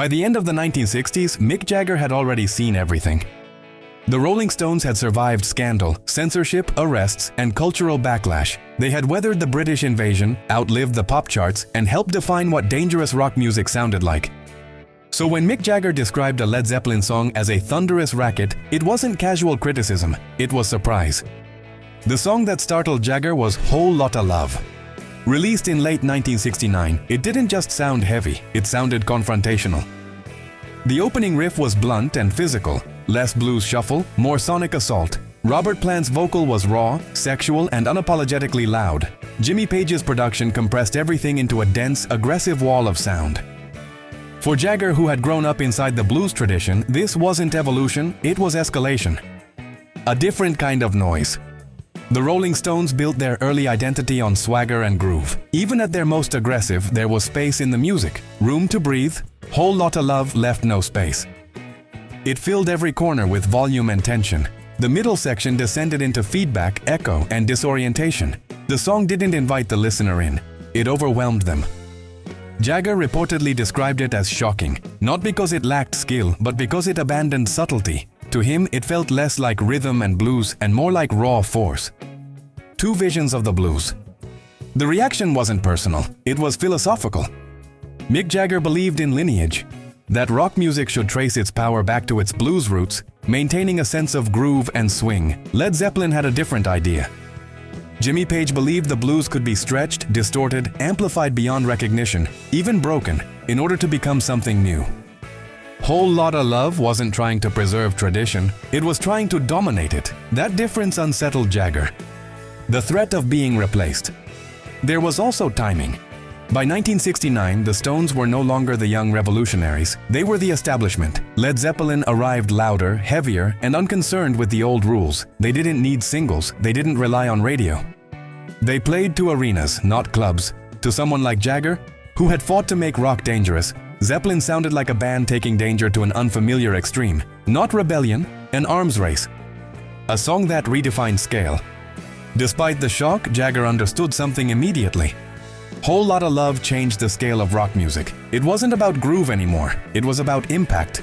By the end of the 1960s, Mick Jagger had already seen everything. The Rolling Stones had survived scandal, censorship, arrests, and cultural backlash. They had weathered the British invasion, outlived the pop charts, and helped define what dangerous rock music sounded like. So when Mick Jagger described a Led Zeppelin song as a thunderous racket, it wasn't casual criticism, it was surprise. The song that startled Jagger was Whole Lotta Love. Released in late 1969, it didn't just sound heavy, it sounded confrontational. The opening riff was blunt and physical, less blues shuffle, more sonic assault. Robert Plant's vocal was raw, sexual, and unapologetically loud. Jimmy Page's production compressed everything into a dense, aggressive wall of sound. For Jagger, who had grown up inside the blues tradition, this wasn't evolution, it was escalation. A different kind of noise. The Rolling Stones built their early identity on swagger and groove. Even at their most aggressive, there was space in the music, room to breathe. Whole Lotta Love left no space. It filled every corner with volume and tension. The middle section descended into feedback, echo, and disorientation. The song didn't invite the listener in, it overwhelmed them. Jagger reportedly described it as shocking, not because it lacked skill, but because it abandoned subtlety. To him, it felt less like rhythm and blues and more like raw force. Two visions of the blues. The reaction wasn't personal, it was philosophical. Mick Jagger believed in lineage, that rock music should trace its power back to its blues roots, maintaining a sense of groove and swing. Led Zeppelin had a different idea. Jimmy Page believed the blues could be stretched, distorted, amplified beyond recognition, even broken, in order to become something new. Whole Lotta Love wasn't trying to preserve tradition, it was trying to dominate it. That difference unsettled Jagger. The threat of being replaced. There was also timing. By 1969, the Stones were no longer the young revolutionaries, they were the establishment. Led Zeppelin arrived louder, heavier, and unconcerned with the old rules. They didn't need singles, they didn't rely on radio. They played to arenas, not clubs. To someone like Jagger, who had fought to make rock dangerous, Zeppelin sounded like a band taking danger to an unfamiliar extreme. Not rebellion, an arms race. A song that redefined scale. Despite the shock, Jagger understood something immediately. Whole Lotta Love changed the scale of rock music. It wasn't about groove anymore, it was about impact.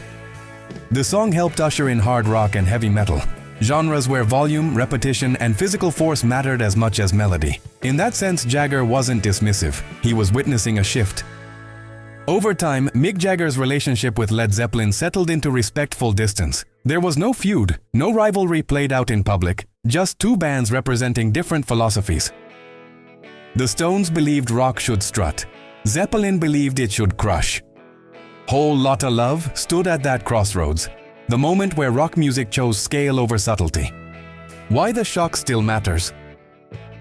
The song helped usher in hard rock and heavy metal, genres where volume, repetition, and physical force mattered as much as melody. In that sense, Jagger wasn't dismissive, he was witnessing a shift. Over time, Mick Jagger's relationship with Led Zeppelin settled into respectful distance. There was no feud, no rivalry played out in public, just two bands representing different philosophies. The Stones believed rock should strut. Zeppelin believed it should crush. Whole Lotta Love stood at that crossroads, the moment where rock music chose scale over subtlety. Why the shock still matters.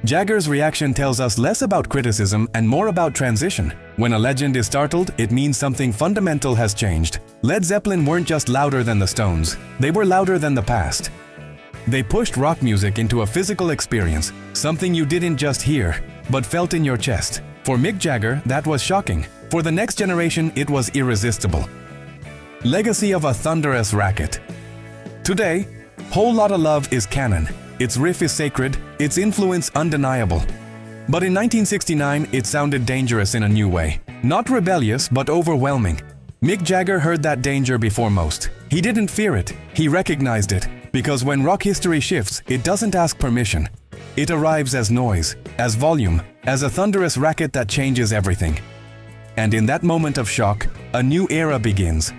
Jagger's reaction tells us less about criticism and more about transition. When a legend is startled, it means something fundamental has changed. Led Zeppelin weren't just louder than the Stones, they were louder than the past. They pushed rock music into a physical experience, something you didn't just hear, but felt in your chest. For Mick Jagger, that was shocking. For the next generation, it was irresistible. Legacy of a thunderous racket. Today, Whole Lotta Love is canon. Its riff is sacred, its influence undeniable. But in 1969, it sounded dangerous in a new way. Not rebellious, but overwhelming. Mick Jagger heard that danger before most. He didn't fear it, he recognized it. Because when rock history shifts, it doesn't ask permission. It arrives as noise, as volume, as a thunderous racket that changes everything. And in that moment of shock, a new era begins.